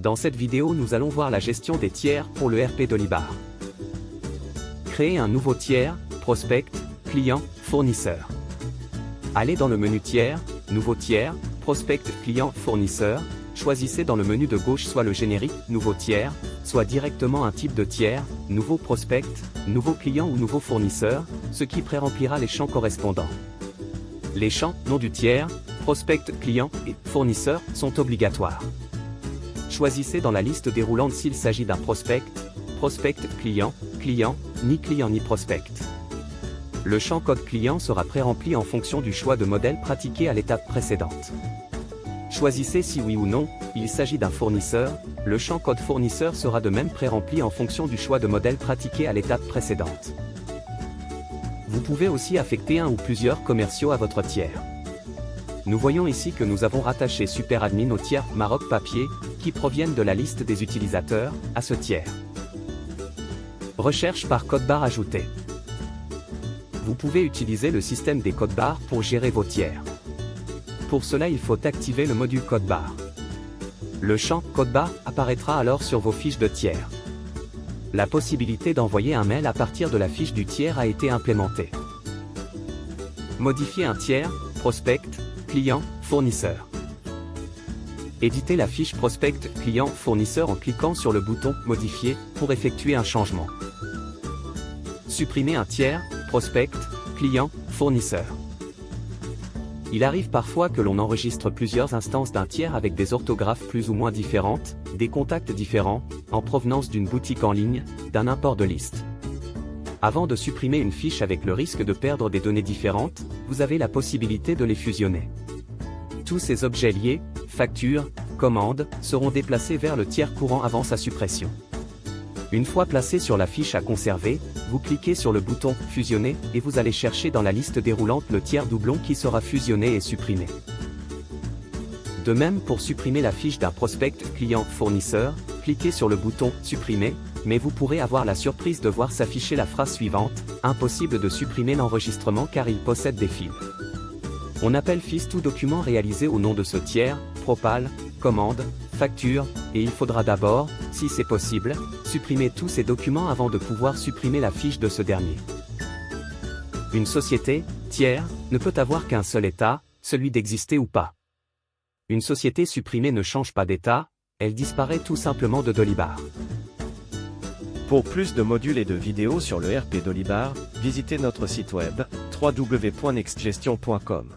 Dans cette vidéo, nous allons voir la gestion des tiers pour le RP d'Olibar. Créer un nouveau tiers, prospect, client, fournisseur. Allez dans le menu tiers, nouveau tiers, prospect, client, fournisseur. Choisissez dans le menu de gauche soit le générique, nouveau tiers, soit directement un type de tiers, nouveau prospect, nouveau client ou nouveau fournisseur, ce qui pré-remplira les champs correspondants. Les champs, nom du tiers, prospect, client et fournisseur sont obligatoires. Choisissez dans la liste déroulante s'il s'agit d'un prospect, prospect, client, ni client ni prospect. Le champ code client sera pré-rempli en fonction du choix de modèle pratiqué à l'étape précédente. Choisissez si oui ou non, il s'agit d'un fournisseur, le champ code fournisseur sera de même pré-rempli en fonction du choix de modèle pratiqué à l'étape précédente. Vous pouvez aussi affecter un ou plusieurs commerciaux à votre tiers. Nous voyons ici que nous avons rattaché SuperAdmin au tiers Maroc Papier, qui proviennent de la liste des utilisateurs, à ce tiers. Recherche par code barre ajouté. Vous pouvez utiliser le système des codes barres pour gérer vos tiers. Pour cela, il faut activer le module code barre. Le champ code barre apparaîtra alors sur vos fiches de tiers. La possibilité d'envoyer un mail à partir de la fiche du tiers a été implémentée. Modifier un tiers, prospect, client, fournisseur. Éditez la fiche prospect, client, fournisseur en cliquant sur le bouton Modifier pour effectuer un changement. Supprimer un tiers, prospect, client, fournisseur. Il arrive parfois que l'on enregistre plusieurs instances d'un tiers avec des orthographes plus ou moins différentes, des contacts différents, en provenance d'une boutique en ligne, d'un import de liste. Avant de supprimer une fiche avec le risque de perdre des données différentes, vous avez la possibilité de les fusionner. Tous ces objets liés, factures, commandes, seront déplacés vers le tiers courant avant sa suppression. Une fois placé sur la fiche à conserver, vous cliquez sur le bouton « Fusionner » et vous allez chercher dans la liste déroulante le tiers doublon qui sera fusionné et supprimé. De même pour supprimer la fiche d'un prospect client-fournisseur, cliquez sur le bouton « Supprimer », mais vous pourrez avoir la surprise de voir s'afficher la phrase suivante « Impossible de supprimer l'enregistrement car il possède des fils ». On appelle fils tout document réalisé au nom de ce tiers, propal, commande, facture, et il faudra d'abord, si c'est possible, supprimer tous ces documents avant de pouvoir supprimer la fiche de ce dernier. Une société, tiers, ne peut avoir qu'un seul état, celui d'exister ou pas. Une société supprimée ne change pas d'état, elle disparaît tout simplement de Dolibar. Pour plus de modules et de vidéos sur le RP d'Olibar, visitez notre site web www.nextgestion.com.